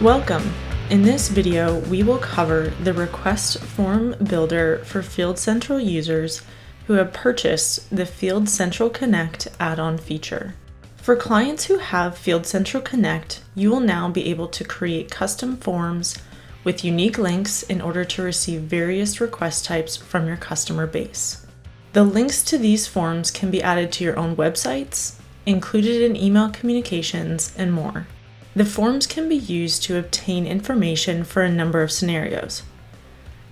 Welcome! In this video, we will cover the request form builder for Field Central users who have purchased the Field Central Connect add-on feature. For clients who have Field Central Connect, you will now be able to create custom forms with unique links in order to receive various request types from your customer base. The links to these forms can be added to your own websites, included in email communications, and more. The forms can be used to obtain information for a number of scenarios.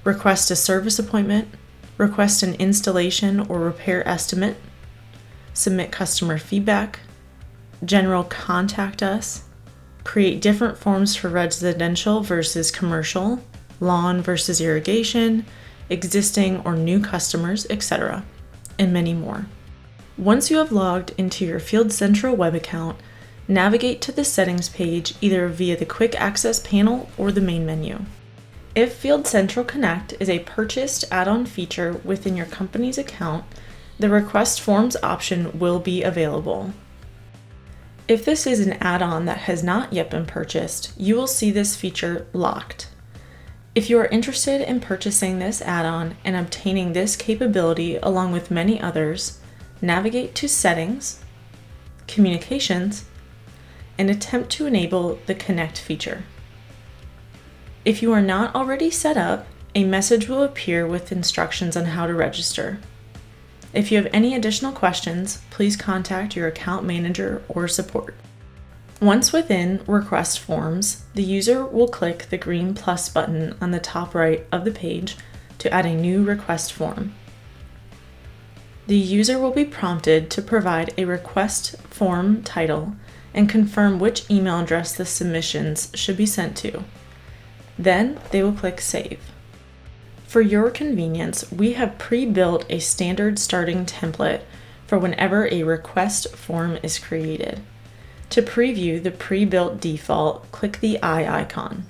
Request a service appointment, request an installation or repair estimate, submit customer feedback, general contact us, create different forms for residential versus commercial, lawn versus irrigation, existing or new customers, etc., and many more. Once you have logged into your Field Central web account, navigate to the settings page either via the quick access panel or the main menu. If Field Central Connect is a purchased add-on feature within your company's account, the request forms option will be available. If this is an add-on that has not yet been purchased, you will see this feature locked. If you are interested in purchasing this add-on and obtaining this capability along with many others, navigate to Settings, Communications, and attempt to enable the Connect feature. If you are not already set up, a message will appear with instructions on how to register. If you have any additional questions, please contact your account manager or support. Once within Request Forms, the user will click the green plus button on the top right of the page to add a new request form. The user will be prompted to provide a request form title and confirm which email address the submissions should be sent to. Then they will click Save. For your convenience, we have pre-built a standard starting template for whenever a request form is created. To preview the pre-built default, click the eye icon.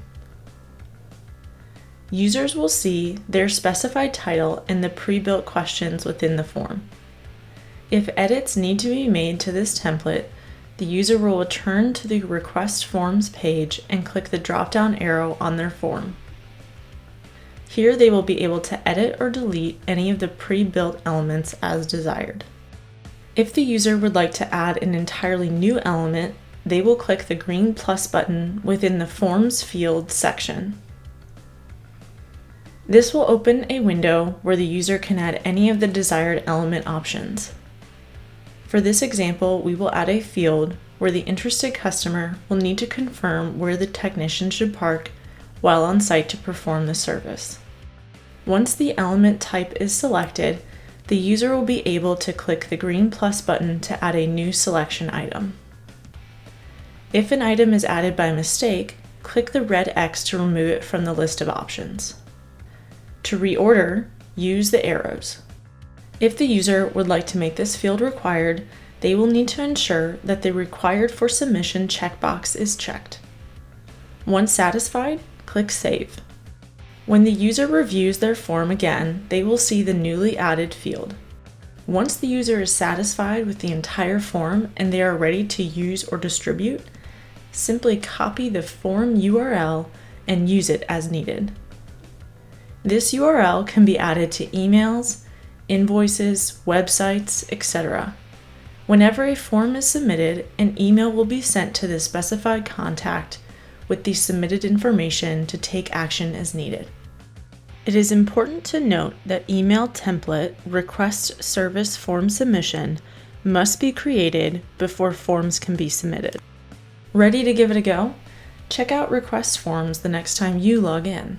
Users will see their specified title and the pre-built questions within the form. If edits need to be made to this template, the user will return to the Request Forms page and click the drop-down arrow on their form. Here they will be able to edit or delete any of the pre-built elements as desired. If the user would like to add an entirely new element, they will click the green plus button within the Forms field section. This will open a window where the user can add any of the desired element options. For this example, we will add a field where the interested customer will need to confirm where the technician should park while on site to perform the service. Once the element type is selected, the user will be able to click the green plus button to add a new selection item. If an item is added by mistake, click the red X to remove it from the list of options. To reorder, use the arrows. If the user would like to make this field required, they will need to ensure that the Required for Submission checkbox is checked. Once satisfied, click Save. When the user reviews their form again, they will see the newly added field. Once the user is satisfied with the entire form and they are ready to use or distribute, simply copy the form URL and use it as needed. This URL can be added to emails, invoices, websites, etc. Whenever a form is submitted, an email will be sent to the specified contact with the submitted information to take action as needed. It is important to note that email template request service form submission must be created before forms can be submitted. Ready to give it a go? Check out Request Forms the next time you log in.